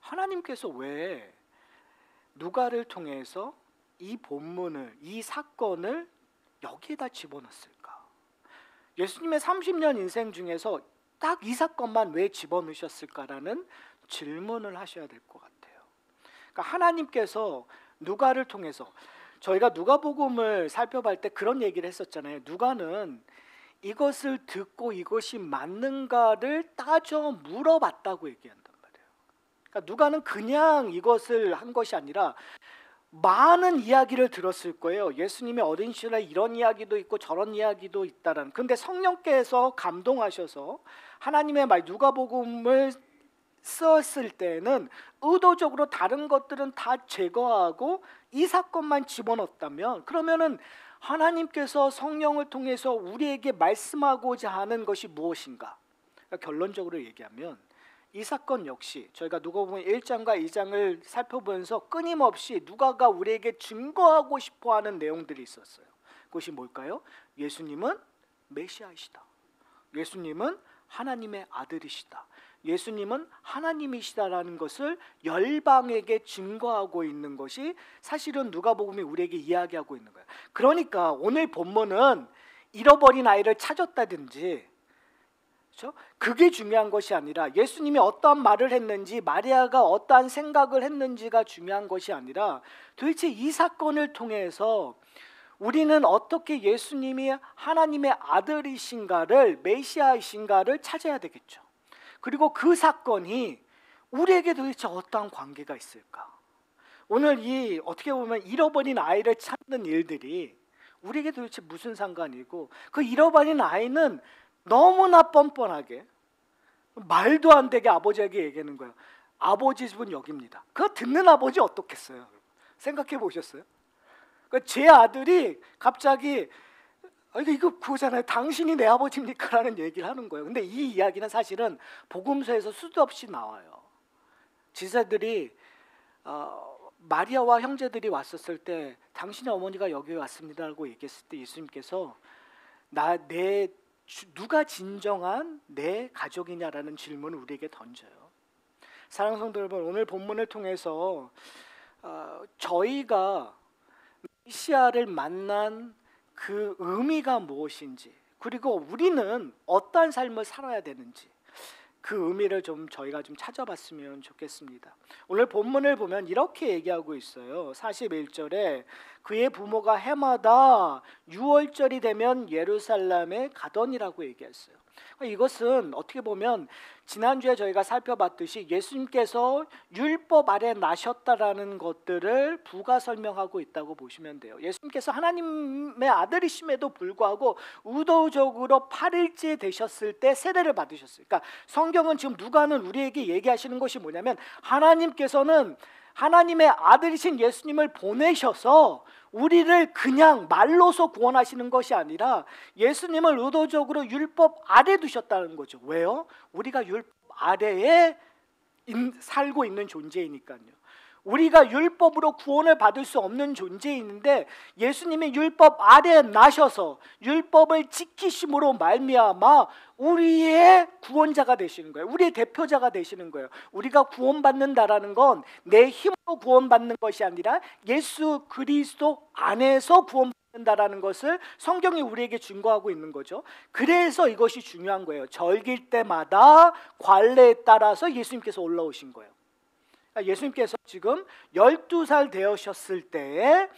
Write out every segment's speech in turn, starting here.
하나님께서 왜 누가를 통해서 이 본문을, 이 사건을 여기에다 집어넣었을까? 예수님의 30년 인생 중에서 딱 이 사건만 왜 집어넣으셨을까라는 질문을 하셔야 될 것 같아요. 그러니까 하나님께서 누가를 통해서, 저희가 누가복음을 살펴볼 때 그런 얘기를 했었잖아요. 누가는 이것을 듣고 이것이 맞는가를 따져 물어봤다고 얘기한단 말이에요. 그러니까 누가는 그냥 이것을 한 것이 아니라 많은 이야기를 들었을 거예요. 예수님의 어린 시절에 이런 이야기도 있고 저런 이야기도 있다라는. 근데 성령께서 감동하셔서 하나님의 말 누가복음을 썼을 때는 의도적으로 다른 것들은 다 제거하고 이 사건만 집어넣었다면, 그러면은 하나님께서 성령을 통해서 우리에게 말씀하고자 하는 것이 무엇인가? 그러니까 결론적으로 얘기하면 이 사건 역시 저희가 누가복음 1장과 2장을 살펴보면서 끊임없이 누가가 우리에게 증거하고 싶어하는 내용들이 있었어요. 그것이 뭘까요? 예수님은 메시아이시다. 예수님은 하나님의 아들이시다. 예수님은 하나님이시다라는 것을 열방에게 증거하고 있는 것이 사실은 누가복음이 우리에게 이야기하고 있는 거예요. 그러니까 오늘 본문은 잃어버린 아이를 찾았다든지, 그렇죠? 그게 중요한 것이 아니라 예수님이 어떠한 말을 했는지, 마리아가 어떠한 생각을 했는지가 중요한 것이 아니라 도대체 이 사건을 통해서 우리는 어떻게 예수님이 하나님의 아들이신가를, 메시아이신가를 찾아야 되겠죠. 그리고 그 사건이 우리에게 도대체 어떠한 관계가 있을까? 오늘 이 어떻게 보면 잃어버린 아이를 찾는 일들이 우리에게 도대체 무슨 상관이고, 그 잃어버린 아이는 너무나 뻔뻔하게 말도 안 되게 아버지에게 얘기하는 거예요. 아버지 집은 여기입니다. 그거 듣는 아버지 어떻겠어요? 생각해 보셨어요? 그러니까 제 아들이 갑자기 이거 그거잖아요. 당신이 내 아버지입니까? 라는 얘기를 하는 거예요. 근데 이 이야기는 사실은 복음서에서 수도 없이 나와요. 지사들이 마리아와 형제들이 왔었을 때 당신의 어머니가 여기 왔습니다라고 얘기했을 때 예수님께서 누가 진정한 내 가족이냐라는 질문을 우리에게 던져요. 사랑하는 성도 여러분, 오늘 본문을 통해서 저희가 메시아를 만난 그 의미가 무엇인지, 그리고 우리는 어떠한 삶을 살아야 되는지, 그 의미를 저희가 좀 찾아봤으면 좋겠습니다. 오늘 본문을 보면 이렇게 얘기하고 있어요. 41절에 그의 부모가 해마다 유월절이 되면 예루살렘에 가더니라고 얘기했어요. 이것은 어떻게 보면 지난주에 저희가 살펴봤듯이 예수님께서 율법 아래 나셨다라는 것들을 부가 설명하고 있다고 보시면 돼요. 예수님께서 하나님의 아들이심에도 불구하고 의도적으로 8일째 되셨을 때 세례를 받으셨어요. 그러니까 성경은 지금 누가는 우리에게 얘기하시는 것이 뭐냐면, 하나님께서는 하나님의 아들이신 예수님을 보내셔서 우리를 그냥 말로서 구원하시는 것이 아니라 예수님을 의도적으로 율법 아래 두셨다는 거죠. 왜요? 우리가 율법 아래에 살고 있는 존재이니까요. 우리가 율법으로 구원을 받을 수 없는 존재인데 예수님이 율법 아래에 나셔서 율법을 지키심으로 말미암아 우리의 구원자가 되시는 거예요. 우리의 대표자가 되시는 거예요. 우리가 구원받는다라는 건 내 힘으로 구원받는 것이 아니라 예수 그리스도 안에서 구원받는다라는 것을 성경이 우리에게 증거하고 있는 거죠. 그래서 이것이 중요한 거예요. 절길 때마다 관례에 따라서 예수님께서 올라오신 거예요. 예수님께서 지금 12살 되셨을 때에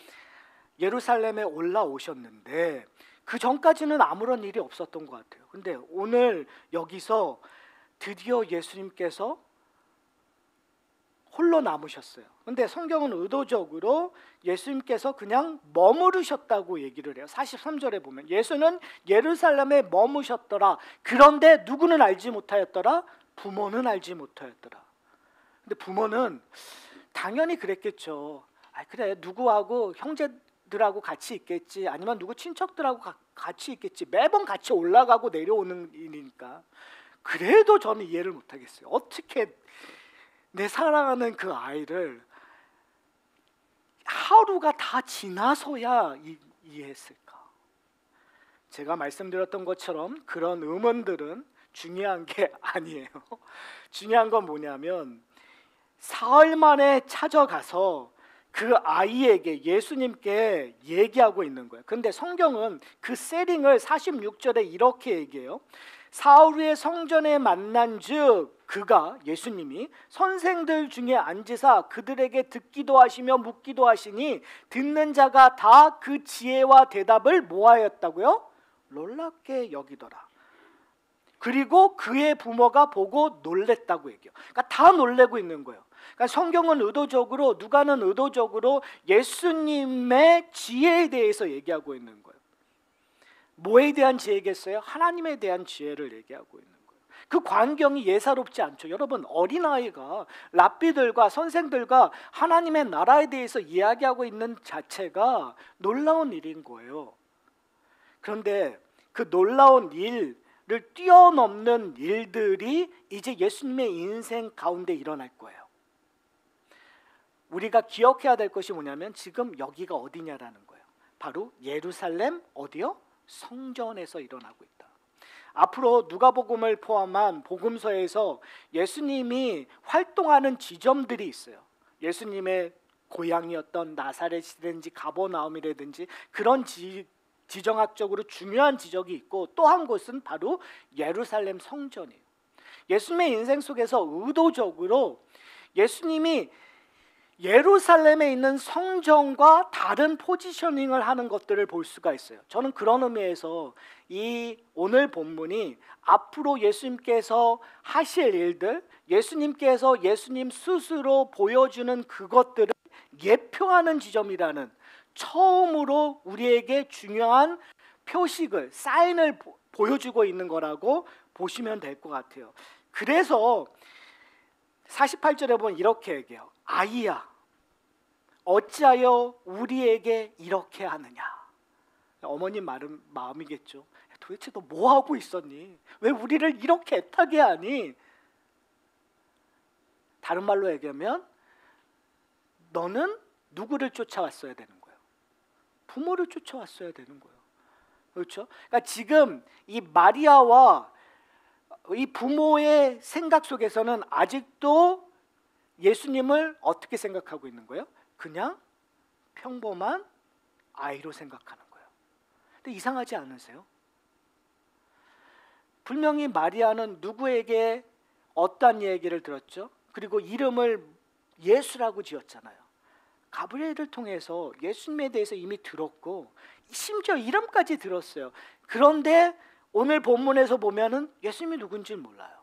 예루살렘에 올라오셨는데 그 전까지는 아무런 일이 없었던 것 같아요. 근데 오늘 여기서 드디어 예수님께서 홀로 남으셨어요. 근데 성경은 의도적으로 예수님께서 그냥 머무르셨다고 얘기를 해요. 43절에 보면 예수는 예루살렘에 머무셨더라. 그런데 누구는 알지 못하였더라? 부모는 알지 못하였더라. 근데 부모는 당연히 그랬겠죠. 그래, 누구하고 형제들하고 같이 있겠지, 아니면 누구 친척들하고 같이 있겠지. 매번 같이 올라가고 내려오는 일이니까. 그래도 저는 이해를 못하겠어요. 어떻게 내 사랑하는 그 아이를 하루가 다 지나서야 이해했을까? 제가 말씀드렸던 것처럼 그런 의문들은 중요한 게 아니에요. 중요한 건 뭐냐면 사흘 만에 찾아가서 그 아이에게, 예수님께 얘기하고 있는 거예요. 근데 성경은 그 세링을 46절에 이렇게 얘기해요. 사흘 후에 성전에 만난즉 그가, 예수님이 선생들 중에 앉으사 그들에게 듣기도 하시며 묻기도 하시니 듣는 자가 다 그 지혜와 대답을 모하였다고요? 놀랍게 여기더라. 그리고 그의 부모가 보고 놀랬다고 얘기해요. 그러니까 다 놀래고 있는 거예요. 그러니까 성경은 의도적으로, 누가는 의도적으로 예수님의 지혜에 대해서 얘기하고 있는 거예요. 뭐에 대한 지혜겠어요? 하나님에 대한 지혜를 얘기하고 있는 거예요. 그 광경이 예사롭지 않죠. 여러분, 어린아이가 랍비들과 선생들과 하나님의 나라에 대해서 이야기하고 있는 자체가 놀라운 일인 거예요. 그런데 그 놀라운 일을 뛰어넘는 일들이 이제 예수님의 인생 가운데 일어날 거예요. 우리가 기억해야 될 것이 뭐냐면 지금 여기가 어디냐라는 거예요. 바로 예루살렘 어디요? 성전에서 일어나고 있다. 앞으로 누가복음을 포함한 복음서에서 예수님이 활동하는 지점들이 있어요. 예수님의 고향이었던 나사렛이든지 가버나움이라든지 그런 지정학적으로 중요한 지적이 있고, 또 한 곳은 바로 예루살렘 성전이에요. 예수님의 인생 속에서 의도적으로 예수님이 예루살렘에 있는 성전과 다른 포지셔닝을 하는 것들을 볼 수가 있어요. 저는 그런 의미에서 이 오늘 본문이 앞으로 예수님께서 하실 일들, 예수님께서 예수님 스스로 보여주는 그것들을 예표하는 지점이라는, 처음으로 우리에게 중요한 표식을, 사인을 보여주고 있는 거라고 보시면 될 것 같아요. 그래서 48절에 보면 이렇게 얘기해요. 아이야, 어찌하여 우리에게 이렇게 하느냐. 어머님 마음이겠죠. 도대체 너 뭐 하고 있었니? 왜 우리를 이렇게 애타게 하니? 다른 말로 얘기하면 너는 누구를 쫓아왔어야 되는 거예요? 부모를 쫓아왔어야 되는 거예요. 그렇죠? 그러니까 지금 이 마리아와 이 부모의 생각 속에서는 아직도 예수님을 어떻게 생각하고 있는 거예요? 그냥 평범한 아이로 생각하는 거예요. 근데 이상하지 않으세요? 분명히 마리아는 누구에게 어떤 얘기를 들었죠? 그리고 이름을 예수라고 지었잖아요. 가브리엘을 통해서 예수님에 대해서 이미 들었고 심지어 이름까지 들었어요. 그런데 오늘 본문에서 보면은 예수님이 누군지 몰라요.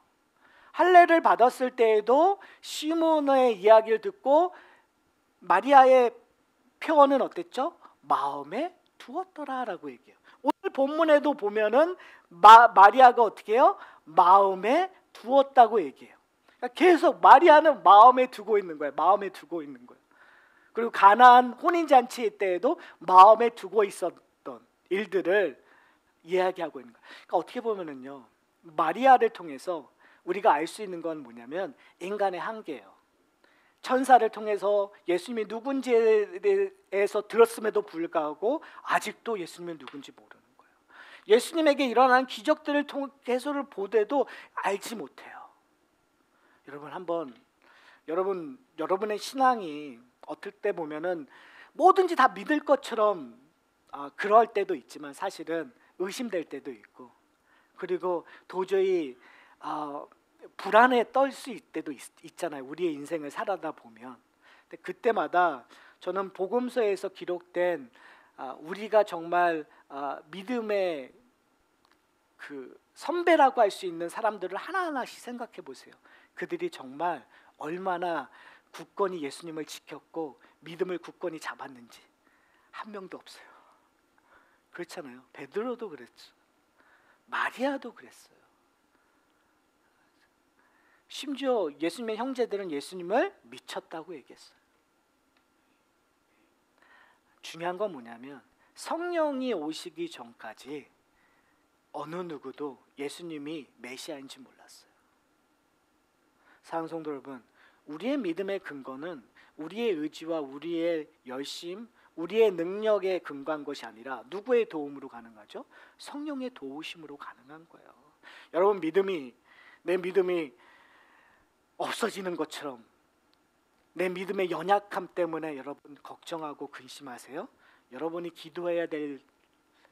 할례를 받았을 때에도 시몬의 이야기를 듣고 마리아의 표현은 어땠죠? 마음에 두었더라라고 얘기해요. 오늘 본문에도 보면은 마리아가 어떻게 해요? 마음에 두었다고 얘기해요. 그러니까 계속 마리아는 마음에 두고 있는 거예요. 마음에 두고 있는 거예요. 그리고 가나안 혼인잔치 때에도 마음에 두고 있었던 일들을 이야기하고 있는 거예요. 그러니까 어떻게 보면은요, 마리아를 통해서 우리가 알 수 있는 건 뭐냐면 인간의 한계예요. 천사를 통해서 예수님이 누군지에 대해서 들었음에도 불구하고 아직도 예수님이 누군지 모르는 거예요. 예수님에게 일어난 기적들을 통해서를 보대도 알지 못해요. 여러분 한번 여러분의 신앙이 어떨 때 보면은 뭐든지 다 믿을 것처럼 그럴 때도 있지만 사실은 의심될 때도 있고, 그리고 도저히 불안에 떨 수 있을 때도 있잖아요. 우리의 인생을 살아다 보면. 근데 그때마다 저는 복음서에서 기록된 우리가 정말 믿음의 그 선배라고 할 수 있는 사람들을 하나하나씩 생각해 보세요. 그들이 정말 얼마나 굳건히 예수님을 지켰고 믿음을 굳건히 잡았는지 한 명도 없어요. 그렇잖아요. 베드로도 그랬죠. 마리아도 그랬어요. 심지어 예수님의 형제들은 예수님을 미쳤다고 얘기했어요. 중요한 건 뭐냐면 성령이 오시기 전까지 어느 누구도 예수님이 메시아인지 몰랐어요. 사랑하는 성도 여러분, 우리의 믿음의 근거는 우리의 의지와 우리의 열심, 우리의 능력에 근거한 것이 아니라 누구의 도움으로 가능하죠? 성령의 도우심으로 가능한 거예요. 여러분 내 믿음이 없어지는 것처럼 내 믿음의 연약함 때문에 여러분 걱정하고 근심하세요? 여러분이 기도해야 될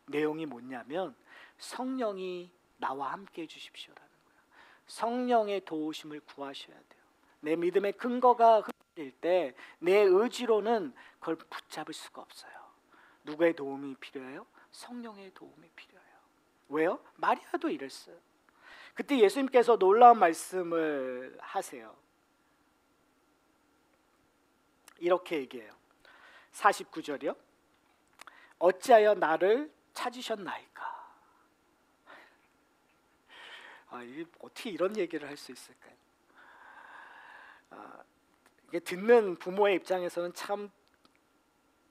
내용이 뭐냐면 성령이 나와 함께 해주십시오라는 거예요. 성령의 도우심을 구하셔야 돼요. 내 믿음의 근거가 흔들릴 때 내 의지로는 그걸 붙잡을 수가 없어요. 누구의 도움이 필요해요? 성령의 도움이 필요해요. 왜요? 마리아도 이랬어요. 그때 예수님께서 놀라운 말씀을 하세요. 이렇게 얘기해요. 49절이요. 어찌하여 나를 찾으셨나이까? 이게 어떻게 이런 얘기를 할 수 있을까요? 이게 듣는 부모의 입장에서는 참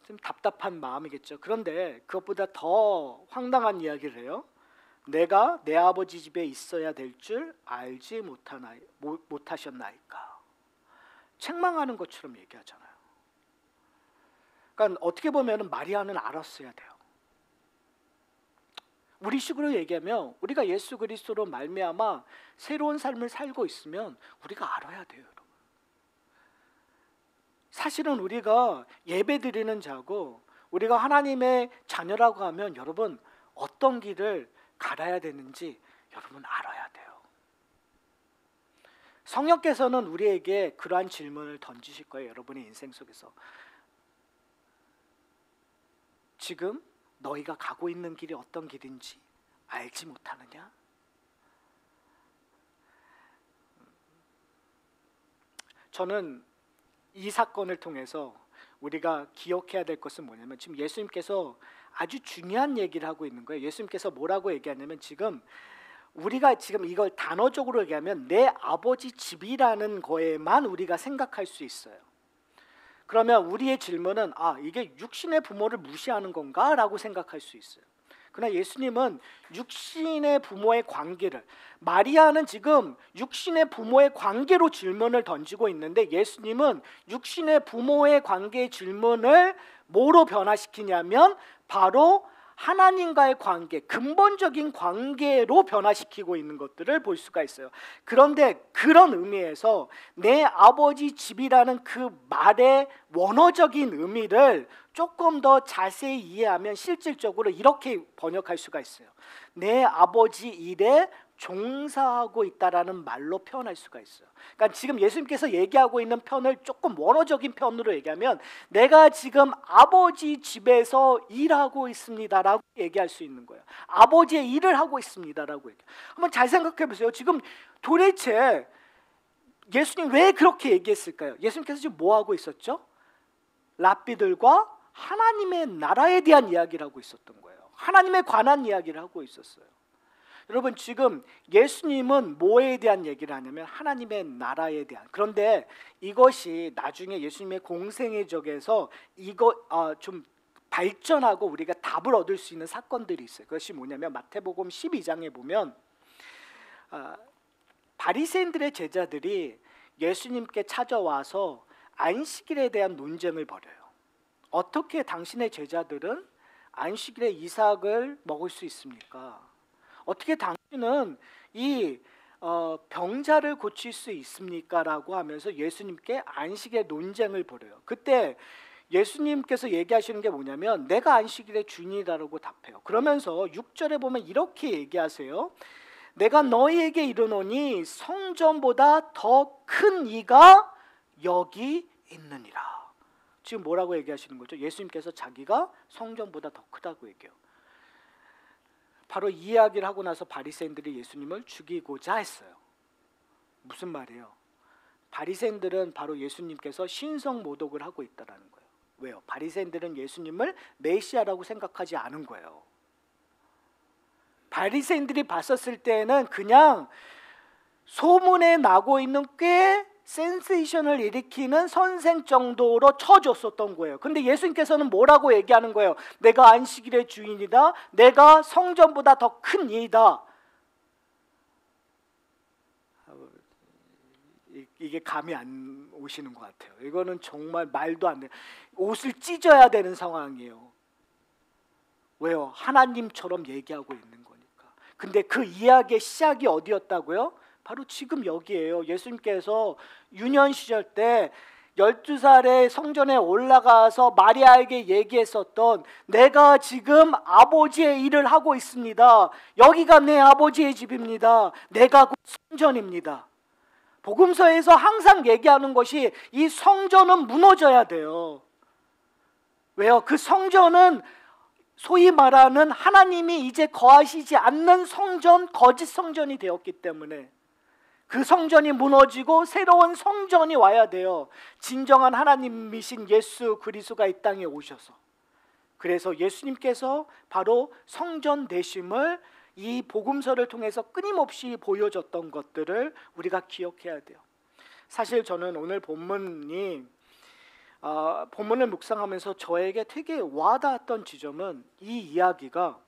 좀 답답한 마음이겠죠. 그런데 그것보다 더 황당한 이야기를 해요. 내가 내 아버지 집에 있어야 될 줄 알지 못하셨나이까? 책망하는 것처럼 얘기하잖아요. 그러니까 어떻게 보면 마리아는 알았어야 돼요. 우리식으로 얘기하면 우리가 예수 그리스도로 말미암아 새로운 삶을 살고 있으면 우리가 알아야 돼요, 여러분. 사실은 우리가 예배드리는 자고 우리가 하나님의 자녀라고 하면 여러분 어떤 길을 갈아야 되는지 여러분 알아야 돼요. 성령께서는 우리에게 그러한 질문을 던지실 거예요. 여러분의 인생 속에서. 지금 너희가 가고 있는 길이 어떤 길인지 알지 못하느냐? 저는 이 사건을 통해서 우리가 기억해야 될 것은 뭐냐면 지금 예수님께서 아주 중요한 얘기를 하고 있는 거예요. 예수님께서 뭐라고 얘기하냐면 지금 우리가 지금 이걸 단어적으로 얘기하면 내 아버지 집이라는 거에만 우리가 생각할 수 있어요. 그러면 우리의 질문은 이게 육신의 부모를 무시하는 건가? 라고 생각할 수 있어요. 그러나 예수님은 육신의 부모의 관계를, 마리아는 지금 육신의 부모의 관계로 질문을 던지고 있는데 예수님은 육신의 부모의 관계의 질문을 뭐로 변화시키냐면 바로 하나님과의 관계, 근본적인 관계로 변화시키고 있는 것들을 볼 수가 있어요. 그런데 그런 의미에서 내 아버지 집이라는 그 말의 원어적인 의미를 조금 더 자세히 이해하면 실질적으로 이렇게 번역할 수가 있어요. 내 아버지 일에 종사하고 있다라는 말로 표현할 수가 있어요. 그러니까 지금 예수님께서 얘기하고 있는 편을 조금 원어적인 편으로 얘기하면 내가 지금 아버지 집에서 일하고 있습니다라고 얘기할 수 있는 거예요. 아버지의 일을 하고 있습니다라고 얘기. 한번 잘 생각해 보세요. 지금 도대체 예수님 왜 그렇게 얘기했을까요? 예수님께서 지금 뭐 하고 있었죠? 랍비들과 하나님의 나라에 대한 이야기를 하고 있었던 거예요. 하나님에 관한 이야기를 하고 있었어요. 여러분 지금 예수님은 뭐에 대한 얘기를 하냐면 하나님의 나라에 대한. 그런데 이것이 나중에 예수님의 공생의 적에서 좀 발전하고 우리가 답을 얻을 수 있는 사건들이 있어요. 그것이 뭐냐면 마태복음 12장에 보면 바리새인들의 제자들이 예수님께 찾아와서 안식일에 대한 논쟁을 벌여요. 어떻게 당신의 제자들은 안식일에 이삭을 먹을 수 있습니까? 어떻게 당신은 이 병자를 고칠 수 있습니까? 라고 하면서 예수님께 안식의 논쟁을 벌여요. 그때 예수님께서 얘기하시는 게 뭐냐면 내가 안식일의 주인이라고 답해요. 그러면서 6절에 보면 이렇게 얘기하세요. 내가 너희에게 이르노니 성전보다 더 큰 이가 여기 있느니라. 지금 뭐라고 얘기하시는 거죠? 예수님께서 자기가 성전보다 더 크다고 얘기해요. 바로 이 이야기를 하고 나서 바리새인들이 예수님을 죽이고자 했어요. 무슨 말이에요? 바리새인들은 바로 예수님께서 신성 모독을 하고 있다라는 거예요. 왜요? 바리새인들은 예수님을 메시아라고 생각하지 않은 거예요. 바리새인들이 봤었을 때는 그냥 소문에 나고 있는 꽤 센세이션을 일으키는 선생 정도로 쳐줬었던 거예요. 근데 예수님께서는 뭐라고 얘기하는 거예요? 내가 안식일의 주인이다. 내가 성전보다 더 큰 이다. 이게 감이 안 오시는 것 같아요. 이거는 정말 말도 안 돼요. 옷을 찢어야 되는 상황이에요. 왜요? 하나님처럼 얘기하고 있는 거니까. 근데 그 이야기의 시작이 어디였다고요? 바로 지금 여기에요. 예수님께서 유년 시절 때 12살에 성전에 올라가서 마리아에게 얘기했었던 내가 지금 아버지의 일을 하고 있습니다. 여기가 내 아버지의 집입니다. 내가 곧 성전입니다. 복음서에서 항상 얘기하는 것이 이 성전은 무너져야 돼요. 왜요? 그 성전은 소위 말하는 하나님이 이제 거하시지 않는 성전, 거짓 성전이 되었기 때문에 그 성전이 무너지고 새로운 성전이 와야 돼요. 진정한 하나님이신 예수 그리스도가 이 땅에 오셔서. 그래서 예수님께서 바로 성전 되심을 이 복음서를 통해서 끊임없이 보여줬던 것들을 우리가 기억해야 돼요. 사실 저는 오늘 본문을 묵상하면서 저에게 되게 와닿았던 지점은 이 이야기가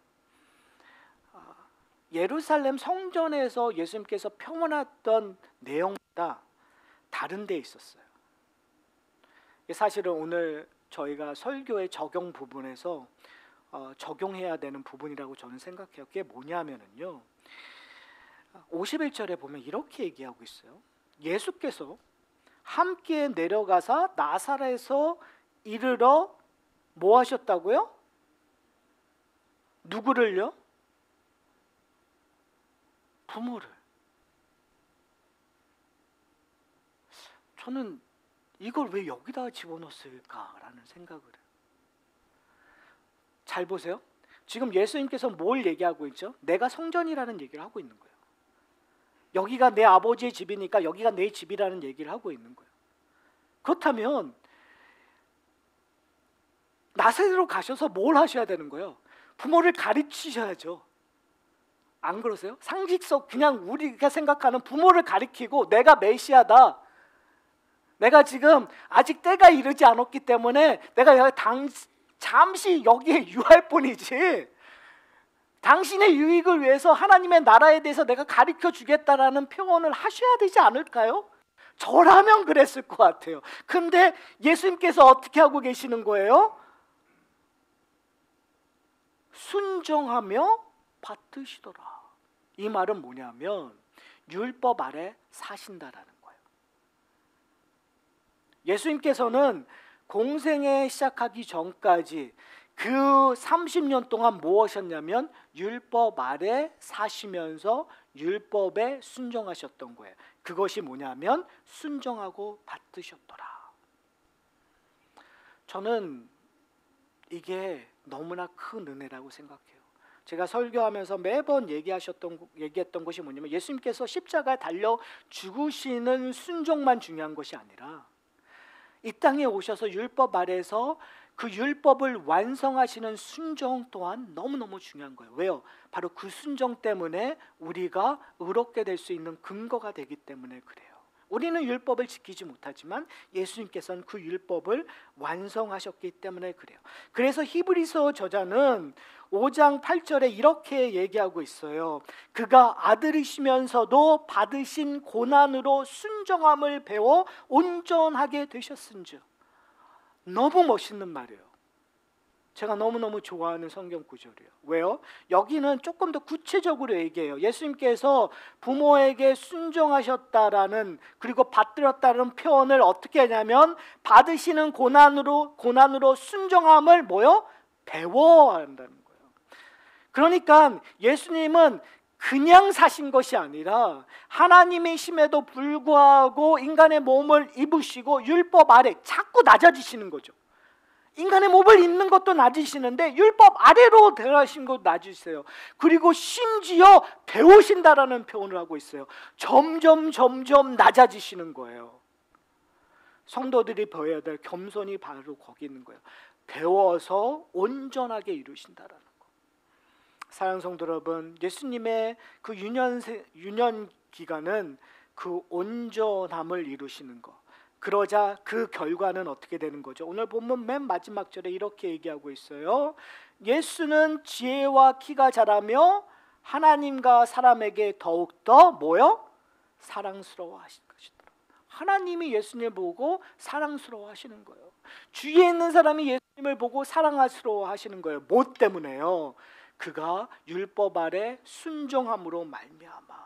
예루살렘 성전에서 예수님께서 평안했던 내용보다 다른 데 있었어요. 사실은 오늘 저희가 설교의 적용 부분에서 적용해야 되는 부분이라고 저는 생각해요. 그게 뭐냐면요, 51절에 보면 이렇게 얘기하고 있어요. 예수께서 함께 내려가사 나사렛에서 이르러 뭐 하셨다고요? 누구를요? 부모를. 저는 이걸 왜 여기다 집어넣었을까라는 생각을 해요. 잘 보세요. 지금 예수님께서 뭘 얘기하고 있죠? 내가 성전이라는 얘기를 하고 있는 거예요. 여기가 내 아버지의 집이니까 여기가 내 집이라는 얘기를 하고 있는 거예요. 그렇다면 나사렛으로 가셔서 뭘 하셔야 되는 거예요? 부모를 가르치셔야죠. 안 그러세요? 상식적 그냥 우리가 생각하는 부모를 가리키고 내가 메시아다. 내가 지금 아직 때가 이르지 않았기 때문에 내가 잠시 여기에 유할 뿐이지 당신의 유익을 위해서 하나님의 나라에 대해서 내가 가르쳐 주겠다라는 표현을 하셔야 되지 않을까요? 저라면 그랬을 것 같아요. 근데 예수님께서 어떻게 하고 계시는 거예요? 순종하며 받으시더라. 이 말은 뭐냐면 율법 아래 사신다라는 거예요. 예수님께서는 공생애 시작하기 전까지 그 30년 동안 뭐 하셨냐면 율법 아래 사시면서 율법에 순종하셨던 거예요. 그것이 뭐냐면 순종하고 받으셨더라. 저는 이게 너무나 큰 은혜라고 생각해요. 제가 설교하면서 매번 얘기했던 것이 뭐냐면 예수님께서 십자가에 달려 죽으시는 순종만 중요한 것이 아니라 이 땅에 오셔서 율법 아래에서 그 율법을 완성하시는 순종 또한 너무너무 중요한 거예요. 왜요? 바로 그 순종 때문에 우리가 의롭게 될 수 있는 근거가 되기 때문에 그래요. 우리는 율법을 지키지 못하지만 예수님께서는 그 율법을 완성하셨기 때문에 그래요. 그래서 히브리서 저자는 5장 8절에 이렇게 얘기하고 있어요. 그가 아들이시면서도 받으신 고난으로 순종함을 배워 온전하게 되셨은즉. 너무 멋있는 말이에요. 제가 너무너무 좋아하는 성경 구절이에요. 왜요? 여기는 조금 더 구체적으로 얘기해요. 예수님께서 부모에게 순종하셨다라는 그리고 받들었다는 표현을 어떻게 하냐면 받으시는 고난으로 순종함을 뭐요? 배워야 한다는 거예요. 그러니까 예수님은 그냥 사신 것이 아니라 하나님이심에도 불구하고 인간의 몸을 입으시고 율법 아래 자꾸 낮아지시는 거죠. 인간의 몸을 입는 것도 낮으시는데 율법 아래로 들어가신 것도 낮으세요. 그리고 심지어 배우신다라는 표현을 하고 있어요. 점점 낮아지시는 거예요. 성도들이 배워야 될 겸손이 바로 거기 있는 거예요. 배워서 온전하게 이루신다라는 거. 사랑하는 성도 여러분, 예수님의 그 유년 기간은 그 온전함을 이루시는 거. 그러자 그 결과는 어떻게 되는 거죠? 오늘 본문 맨 마지막 절에 이렇게 얘기하고 있어요. 예수는 지혜와 키가 자라며 하나님과 사람에게 더욱더 뭐요? 사랑스러워 하실 것이더라. 하나님이 예수님을 보고 사랑스러워 하시는 거예요. 주위에 있는 사람이 예수님을 보고 사랑스러워 하시는 거예요. 뭐 때문에요? 그가 율법 아래 순종함으로 말미암아.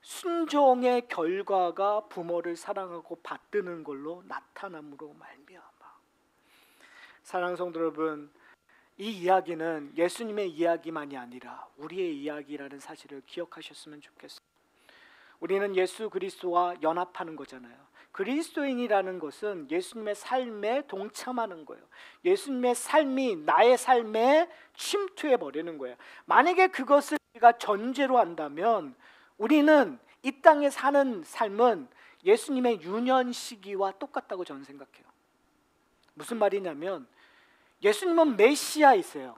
순종의 결과가 부모를 사랑하고 받드는 걸로 나타남으로 말미암아. 사랑하는 성도 여러분, 이 이야기는 예수님의 이야기만이 아니라 우리의 이야기라는 사실을 기억하셨으면 좋겠어요. 우리는 예수 그리스도와 연합하는 거잖아요. 그리스도인이라는 것은 예수님의 삶에 동참하는 거예요. 예수님의 삶이 나의 삶에 침투해 버리는 거예요. 만약에 그것을 우리가 전제로 한다면 우리는 이 땅에 사는 삶은 예수님의 유년 시기와 똑같다고 저는 생각해요. 무슨 말이냐면 예수님은 메시아이세요.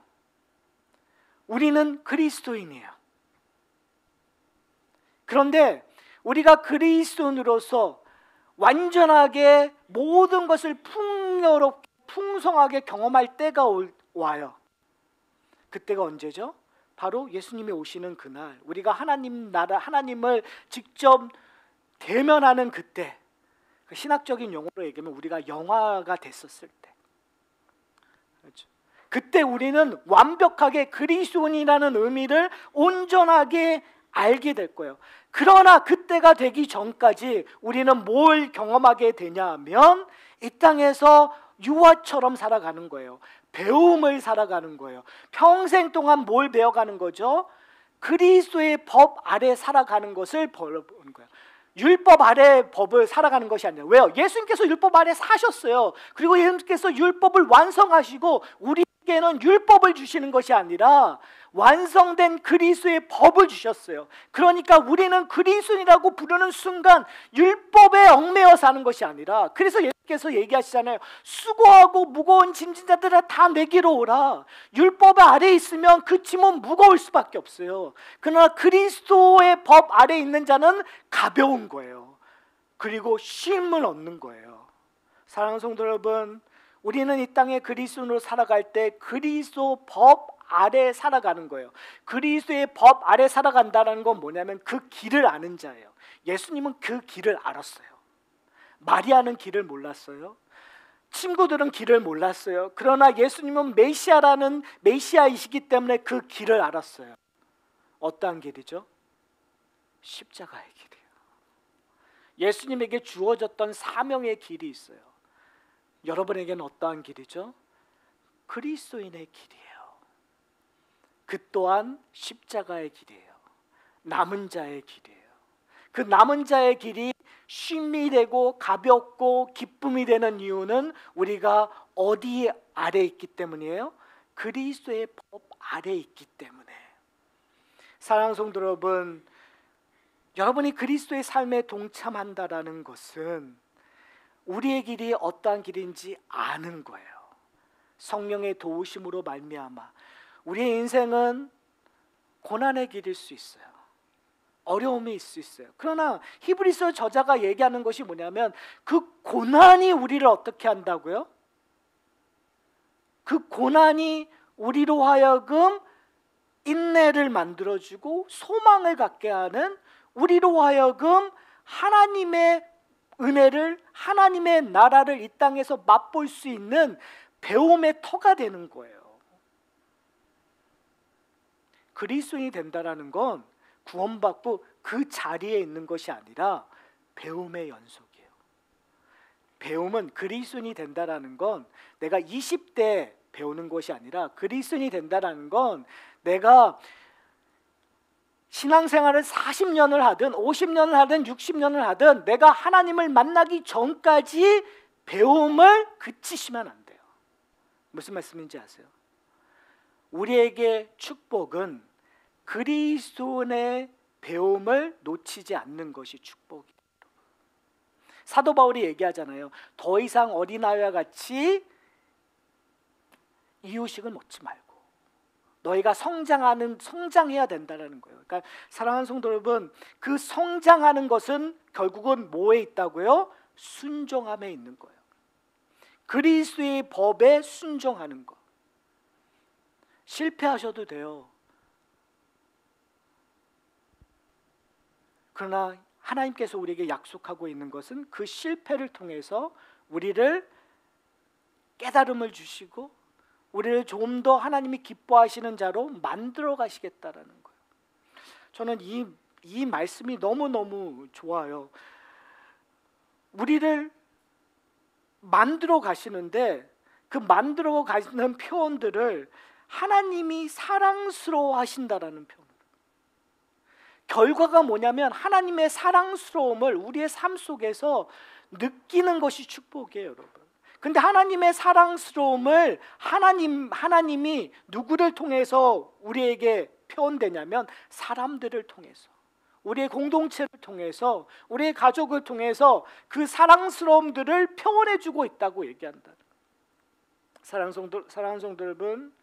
우리는 그리스도인이에요. 그런데 우리가 그리스도인으로서 완전하게 모든 것을 풍요롭게 풍성하게 경험할 때가 와요. 그때가 언제죠? 바로 예수님이 오시는 그날, 우리가 하나님 나라 하나님을 직접 대면하는 그때, 신학적인 용어로 얘기하면 우리가 영화가 됐었을 때, 그렇죠? 그때 우리는 완벽하게 그리스도인이라는 의미를 온전하게 알게 될 거예요. 그러나 그때가 되기 전까지 우리는 뭘 경험하게 되냐 하면 이 땅에서 유아처럼 살아가는 거예요. 배움을 살아가는 거예요. 평생 동안 뭘 배워가는 거죠? 그리스도의 법 아래 살아가는 것을 배우는 거예요. 율법 아래 법을 살아가는 것이 아니라. 왜요? 예수님께서 율법 아래 사셨어요. 그리고 예수님께서 율법을 완성하시고 우리에게는 율법을 주시는 것이 아니라 완성된 그리스도의 법을 주셨어요. 그러니까 우리는 그리스도인이라고 부르는 순간 율법에 얽매여 사는 것이 아니라, 그래서 예수께서 얘기하시잖아요. 수고하고 무거운 짐진 자들아 다 내게로 오라. 율법 아래에 있으면 그 짐은 무거울 수밖에 없어요. 그러나 그리스도의 법 아래에 있는 자는 가벼운 거예요. 그리고 쉼을 얻는 거예요. 사랑하는 성도 여러분, 우리는 이 땅에 그리스도인으로 살아갈 때 그리스도 법 아래 살아가는 거예요. 그리스도의 법 아래 살아간다는 건 뭐냐면 그 길을 아는 자예요. 예수님은 그 길을 알았어요. 마리아는 길을 몰랐어요. 친구들은 길을 몰랐어요. 그러나 예수님은 메시아이시기 때문에 그 길을 알았어요. 어떠한 길이죠? 십자가의 길이에요. 예수님에게 주어졌던 사명의 길이 있어요. 여러분에게는 어떠한 길이죠? 그리스도인의 길이에요. 그 또한 십자가의 길이에요. 남은 자의 길이에요. 그 남은 자의 길이 쉼이 되고 가볍고 기쁨이 되는 이유는 우리가 어디 아래 있기 때문이에요? 그리스도의 법 아래 있기 때문에. 사랑하는 성도 여러분, 여러분이 그리스도의 삶에 동참한다라는 것은 우리의 길이 어떠한 길인지 아는 거예요. 성령의 도우심으로 말미암아 우리의 인생은 고난의 길일 수 있어요. 어려움이 있을 수 있어요. 그러나 히브리서 저자가 얘기하는 것이 뭐냐면 그 고난이 우리를 어떻게 한다고요? 그 고난이 우리로 하여금 인내를 만들어주고 소망을 갖게 하는, 우리로 하여금 하나님의 은혜를, 하나님의 나라를 이 땅에서 맛볼 수 있는 배움의 터가 되는 거예요. 그리스도인이 된다라는 건 구원받고 그 자리에 있는 것이 아니라 배움의 연속이에요. 배움은, 그리스도인이 된다라는 건 내가 20대 배우는 것이 아니라, 그리스도인이 된다라는 건 내가 신앙생활을 40년을 하든 50년을 하든 60년을 하든 내가 하나님을 만나기 전까지 배움을 그치시면 안 돼요. 무슨 말씀인지 아세요? 우리에게 축복은 그리스도의 배움을 놓치지 않는 것이 축복이에요. 사도 바울이 얘기하잖아요. 더 이상 어린아이와 같이 이유식을 먹지 말고 너희가 성장해야 된다는 거예요. 그러니까 사랑하는 성도 여러분, 그 성장하는 것은 결국은 뭐에 있다고요? 순종함에 있는 거예요. 그리스도의 법에 순종하는 것. 실패하셔도 돼요. 그러나 하나님께서 우리에게 약속하고 있는 것은 그 실패를 통해서 우리를 깨달음을 주시고 우리를 좀 더 하나님이 기뻐하시는 자로 만들어 가시겠다라는 거예요. 저는 이 이 말씀이 너무너무 좋아요. 우리를 만들어 가시는데 그 만들어 가시는 표현들을 하나님이 사랑스러워 하신다라는 표현. 결과가 뭐냐면 하나님의 사랑스러움을 우리의 삶 속에서 느끼는 것이 축복이에요, 여러분. 근데 하나님의 사랑스러움을 하나님이 누구를 통해서 우리에게 표현되냐면 사람들을 통해서, 우리의 공동체를 통해서, 우리의 가족을 통해서 그 사랑스러움들을 표현해 주고 있다고 얘기한다. 사랑하는 성도 여러분,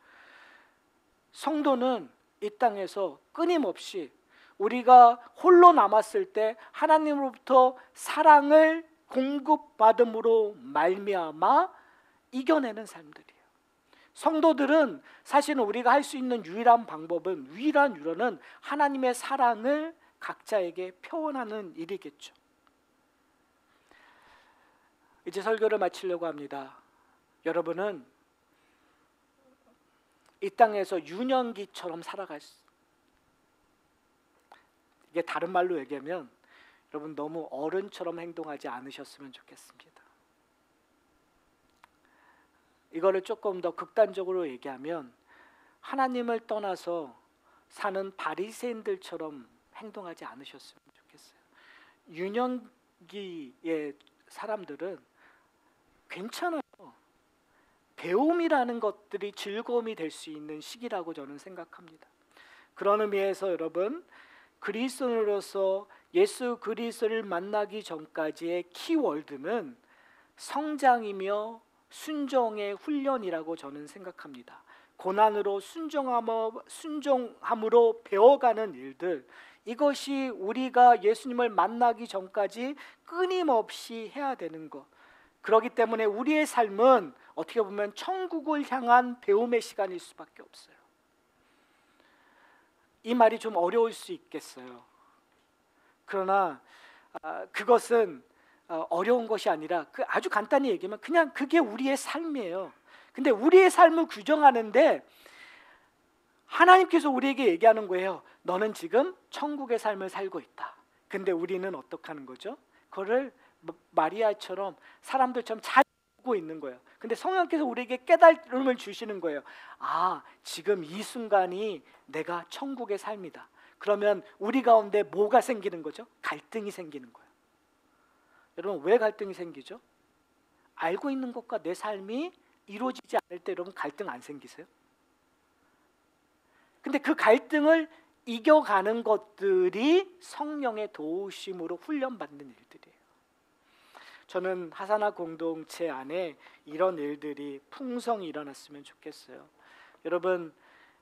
성도는 이 땅에서 끊임없이 우리가 홀로 남았을 때 하나님으로부터 사랑을 공급받음으로 말미암아 이겨내는 삶들이에요. 성도들은 사실은 우리가 할 수 있는 유일한 유로는 하나님의 사랑을 각자에게 표현하는 일이겠죠. 이제 설교를 마치려고 합니다. 여러분은 이 땅에서 유년기처럼 살아갈 수, 이게 다른 말로 얘기하면 여러분 너무 어른처럼 행동하지 않으셨으면 좋겠습니다. 이거를 조금 더 극단적으로 얘기하면 하나님을 떠나서 사는 바리새인들처럼 행동하지 않으셨으면 좋겠어요. 유년기의 사람들은 괜찮아요. 배움이라는 것들이 즐거움이 될 수 있는 시기라고 저는 생각합니다. 그런 의미에서 여러분, 그리스도인으로서 예수 그리스도를 만나기 전까지의 키워드는 성장이며 순종의 훈련이라고 저는 생각합니다. 고난으로 순종함으로 배워가는 일들, 이것이 우리가 예수님을 만나기 전까지 끊임없이 해야 되는 것. 그렇기 때문에 우리의 삶은 어떻게 보면 천국을 향한 배움의 시간일 수밖에 없어요. 이 말이 좀 어려울 수 있겠어요. 그러나 그것은 어려운 것이 아니라 아주 간단히 얘기하면 그냥 그게 우리의 삶이에요. 근데 우리의 삶을 규정하는데 하나님께서 우리에게 얘기하는 거예요. 너는 지금 천국의 삶을 살고 있다. 근데 우리는 어떻게 하는 거죠? 그거를 마리아처럼 사람들처럼 잘 보고 있는 거예요. 근데 성령께서 우리에게 깨달음을 주시는 거예요. 아, 지금 이 순간이 내가 천국의 삶이다. 그러면 우리 가운데 뭐가 생기는 거죠? 갈등이 생기는 거예요. 여러분, 왜 갈등이 생기죠? 알고 있는 것과 내 삶이 이루어지지 않을 때 여러분 갈등 안 생기세요? 근데 그 갈등을 이겨가는 것들이 성령의 도우심으로 훈련받는 일들이에요. 저는 하사나 공동체 안에 이런 일들이 풍성히 일어났으면 좋겠어요. 여러분,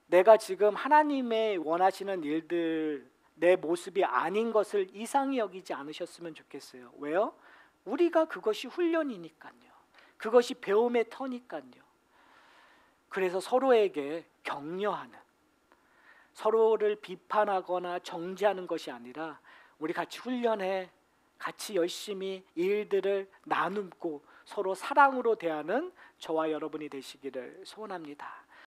내가 지금 하나님의 원하시는 일들, 내 모습이 아닌 것을 이상히 여기지 않으셨으면 좋겠어요. 왜요? 우리가 그것이 훈련이니까요. 그것이 배움의 터니까요. 그래서 서로에게 격려하는, 서로를 비판하거나 정죄하는 것이 아니라 우리 같이 훈련해, 같이 열심히 일들을 나누고 서로 사랑으로 대하는 저와 여러분이 되시기를 소원합니다.